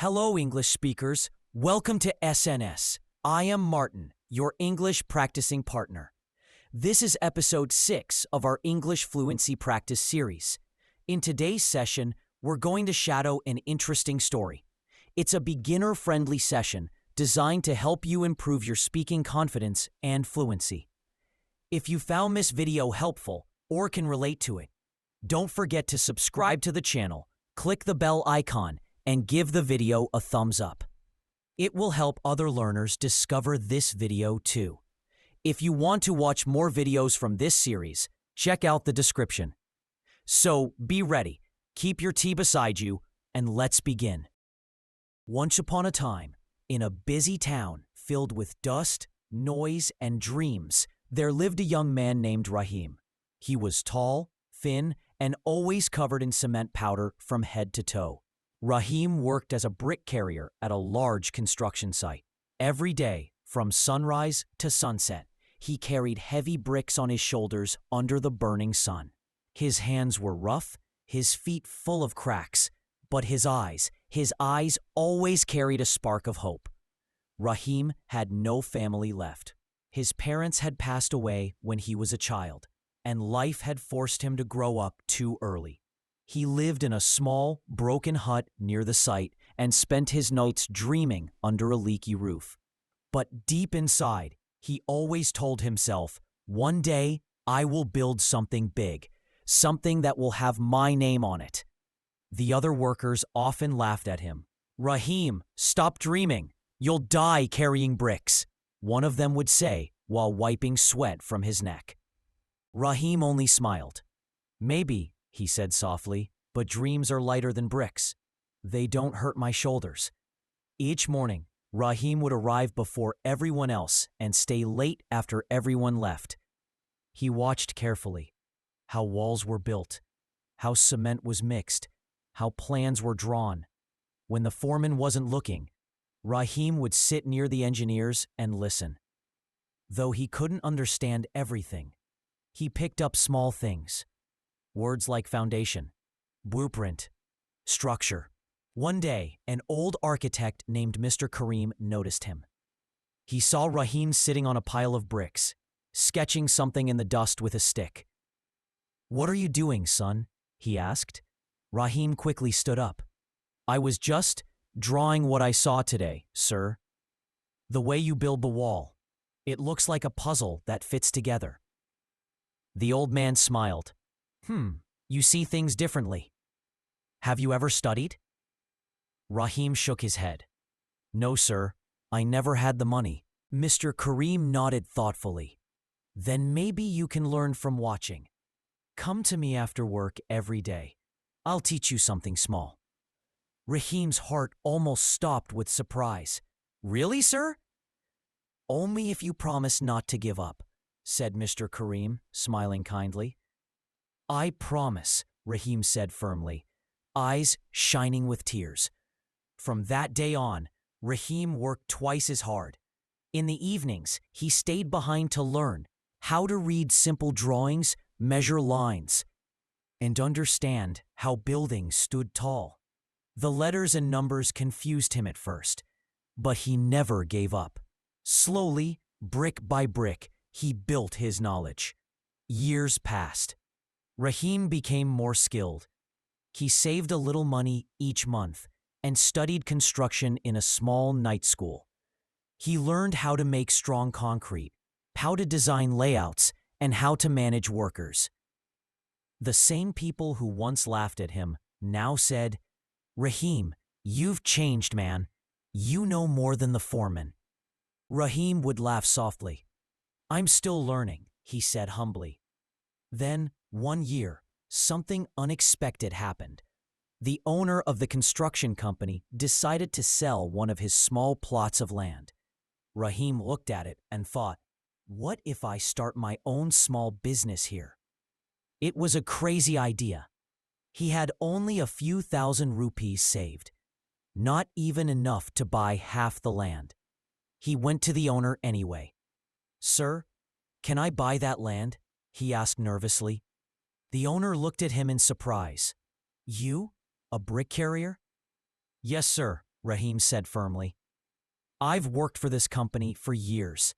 Hello, English speakers. Welcome to SNS. I am Martin, your English practicing partner. This is episode 6 of our English Fluency Practice Series. In today's session, we're going to shadow an interesting story. It's a beginner-friendly session designed to help you improve your speaking confidence and fluency. If you found this video helpful or can relate to it, don't forget to subscribe to the channel, click the bell icon, and give the video a thumbs up. It will help other learners discover this video too. If you want to watch more videos from this series, check out the description. So be ready, keep your tea beside you, and let's begin. Once upon a time, in a busy town filled with dust, noise, and dreams, there lived a young man named Rahim. He was tall, thin, and always covered in cement powder from head to toe. Rahim worked as a brick carrier at a large construction site. Every day, from sunrise to sunset, he carried heavy bricks on his shoulders under the burning sun. His hands were rough, his feet full of cracks, but his eyes always carried a spark of hope. Rahim had no family left. His parents had passed away when he was a child, and life had forced him to grow up too early. He lived in a small, broken hut near the site and spent his nights dreaming under a leaky roof. But deep inside, he always told himself, "One day, I will build something big, something that will have my name on it." The other workers often laughed at him. "Rahim, stop dreaming. You'll die carrying bricks," one of them would say while wiping sweat from his neck. Rahim only smiled. "Maybe," he said softly, "but dreams are lighter than bricks. They don't hurt my shoulders." Each morning, Rahim would arrive before everyone else and stay late after everyone left. He watched carefully how walls were built, how cement was mixed, how plans were drawn. When the foreman wasn't looking, Rahim would sit near the engineers and listen. Though he couldn't understand everything, he picked up small things. Words like foundation, blueprint, structure. One day, an old architect named Mr. Karim noticed him. He saw Rahim sitting on a pile of bricks, sketching something in the dust with a stick. "What are you doing, son?" he asked. Rahim quickly stood up. "I was just drawing what I saw today, sir. The way you build the wall. It looks like a puzzle that fits together." The old man smiled. You see things differently. Have you ever studied?" Rahim shook his head. "No, sir. I never had the money." Mr. Karim nodded thoughtfully. "Then maybe you can learn from watching. Come to me after work every day. I'll teach you something small." Rahim's heart almost stopped with surprise. "Really, sir?" "Only if you promise not to give up," said Mr. Karim, smiling kindly. "I promise," Rahim said firmly, eyes shining with tears. From that day on, Rahim worked twice as hard. In the evenings, he stayed behind to learn how to read simple drawings, measure lines, and understand how buildings stood tall. The letters and numbers confused him at first, but he never gave up. Slowly, brick by brick, he built his knowledge. Years passed. Rahim became more skilled. He saved a little money each month and studied construction in a small night school. He learned how to make strong concrete, how to design layouts, and how to manage workers. The same people who once laughed at him now said, "Rahim, you've changed, man. You know more than the foreman." Rahim would laugh softly. "I'm still learning," he said humbly. Then, one year, something unexpected happened. The owner of the construction company decided to sell one of his small plots of land. Rahim looked at it and thought, "What if I start my own small business here?" It was a crazy idea. He had only a few thousand rupees saved, not even enough to buy half the land. He went to the owner anyway. "Sir, can I buy that land?" he asked nervously. The owner looked at him in surprise. "You? A brick carrier?" "Yes, sir. Rahim said firmly. "I've worked for this company for years.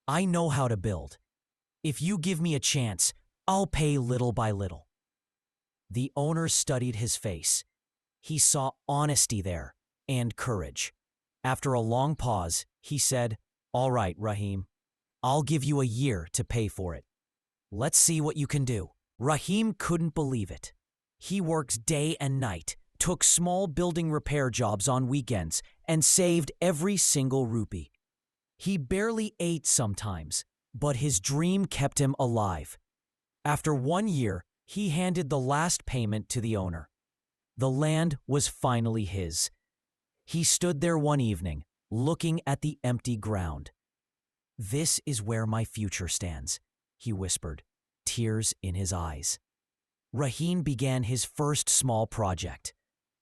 I know how to build. If you give me a chance, I'll pay little by little." The owner studied his face. He saw honesty there and courage. After a long pause, he said, "All right, Rahim. I'll give you a year to pay for it. Let's see what you can do." Rahim couldn't believe it. He worked day and night, took small building repair jobs on weekends, and saved every single rupee. He barely ate sometimes, but his dream kept him alive. After 1 year, he handed the last payment to the owner. The land was finally his. He stood there one evening, looking at the empty ground. "This is where my future stands," he whispered, tears in his eyes. Rahim began his first small project,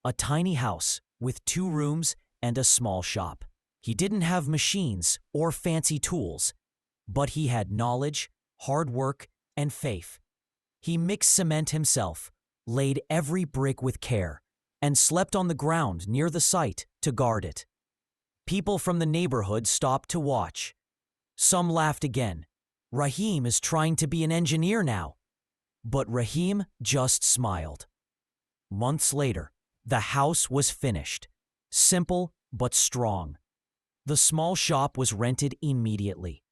a tiny house with 2 rooms and a small shop. He didn't have machines or fancy tools, but he had knowledge, hard work, and faith. He mixed cement himself, laid every brick with care, and slept on the ground near the site to guard it. People from the neighborhood stopped to watch. Some laughed again. "Rahim is trying to be an engineer now." But Rahim just smiled. Months later, the house was finished, simple but strong. The small shop was rented immediately.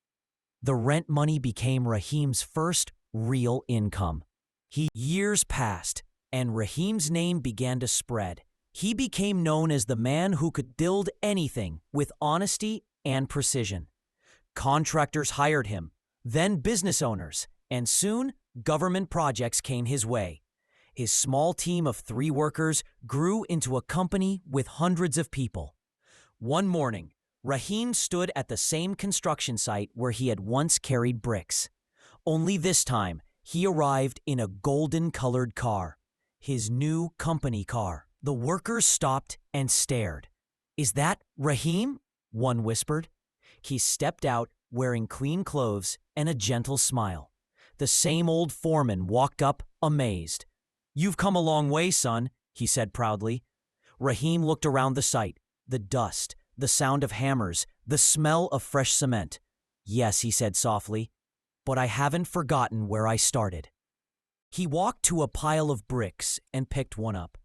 The rent money became Rahim's first real income. Years passed, and Rahim's name began to spread. He became known as the man who could build anything with honesty and precision. Contractors hired him, then business owners, and soon government projects came his way. His small team of 3 workers grew into a company with hundreds of people. One morning, Rahim stood at the same construction site where he had once carried bricks. Only this time, he arrived in a golden-colored car, his new company car. The workers stopped and stared. "Is that Rahim?" one whispered. He stepped out wearing clean clothes and a gentle smile. The same old foreman walked up, amazed. "You've come a long way, son," he said proudly. Rahim looked around the site, the dust, the sound of hammers, the smell of fresh cement. "Yes," he said softly, "but I haven't forgotten where I started." He walked to a pile of bricks and picked one up.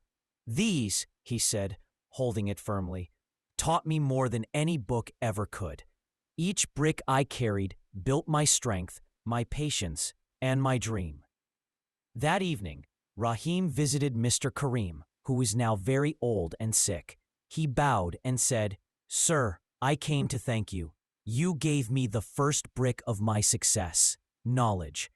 "These," he said, holding it firmly, "taught me more than any book ever could. Each brick I carried built my strength, my patience, and my dream." That evening, Rahim visited Mr. Karim, who was now very old and sick. He bowed and said, "Sir, I came to thank you. You gave me the first brick of my success, knowledge."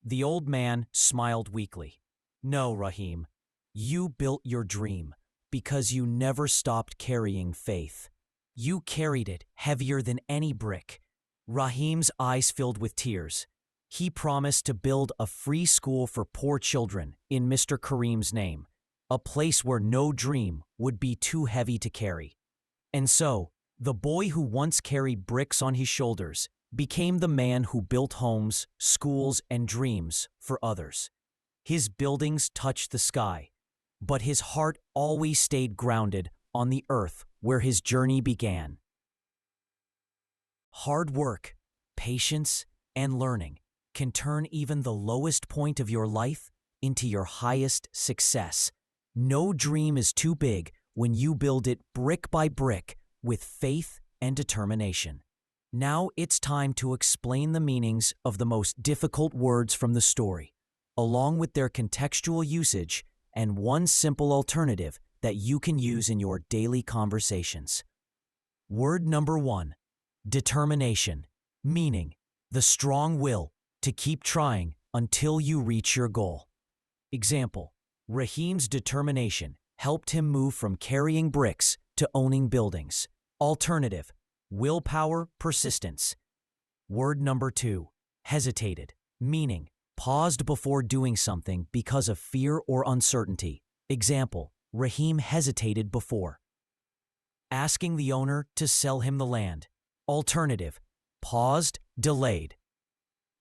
The old man smiled weakly. "No, Rahim, you built your dream because you never stopped carrying faith. You carried it heavier than any brick." Rahim's eyes filled with tears. He promised to build a free school for poor children in Mr. Karim's name, a place where no dream would be too heavy to carry. And so, the boy who once carried bricks on his shoulders became the man who built homes, schools, and dreams for others. His buildings touched the sky, but his heart always stayed grounded on the earth where his journey began. Hard work, patience, and learning can turn even the lowest point of your life into your highest success. No dream is too big when you build it brick by brick with faith and determination. Now it's time to explain the meanings of the most difficult words from the story, along with their contextual usage and one simple alternative that you can use in your daily conversations. Word number 1, determination, meaning the strong will to keep trying until you reach your goal. Example, Rahim's determination helped him move from carrying bricks to owning buildings. Alternative, willpower, persistence. Word number 2, hesitated, meaning paused before doing something because of fear or uncertainty. Example, Rahim hesitated before asking the owner to sell him the land. Alternative, paused, delayed.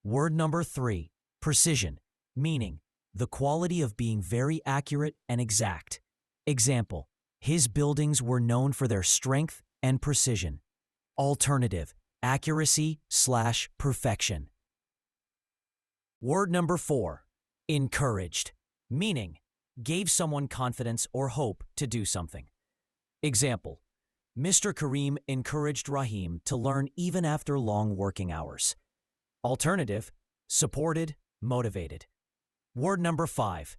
Word number 3, precision, meaning the quality of being very accurate and exact. Example, His buildings were known for their strength and precision. Alternative, accuracy/perfection. Word number 4, encouraged, meaning gave someone confidence or hope to do something. Example, Mr. Kareem encouraged Rahim to learn even after long working hours. Alternative, supported, motivated. Word number 5,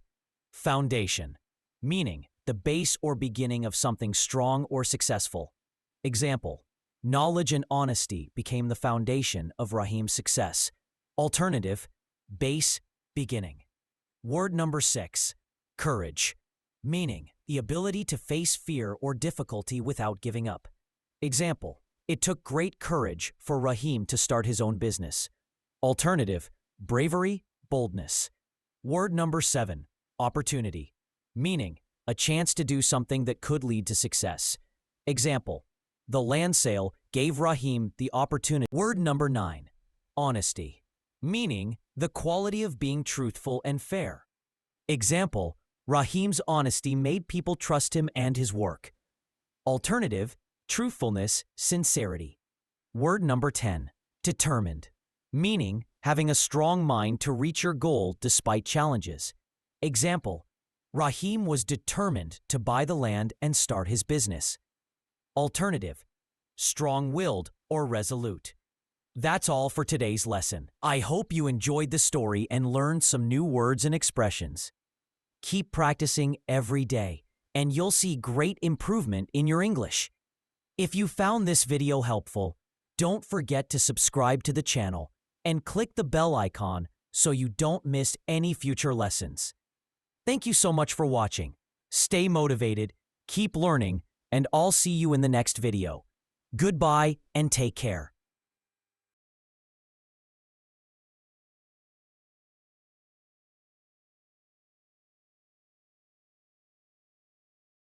foundation, meaning the base or beginning of something strong or successful. Example, knowledge and honesty became the foundation of Rahim's success. Alternative, base, beginning. Word number 6, courage, meaning the ability to face fear or difficulty without giving up. Example, it took great courage for Rahim to start his own business. Alternative, bravery, boldness. Word number 7, opportunity, meaning a chance to do something that could lead to success. Example, the land sale gave Rahim the opportunity. Word number 9, honesty, meaning the quality of being truthful and fair. Example, Rahim's honesty made people trust him and his work. Alternative, truthfulness, sincerity. Word number 10, determined, meaning having a strong mind to reach your goal despite challenges. Example, Rahim was determined to buy the land and start his business. Alternative, strong-willed or resolute. That's all for today's lesson. I hope you enjoyed the story and learned some new words and expressions. Keep practicing every day, and you'll see great improvement in your English. If you found this video helpful, don't forget to subscribe to the channel and click the bell icon so you don't miss any future lessons. Thank you so much for watching. Stay motivated, keep learning, and I'll see you in the next video. Goodbye and take care.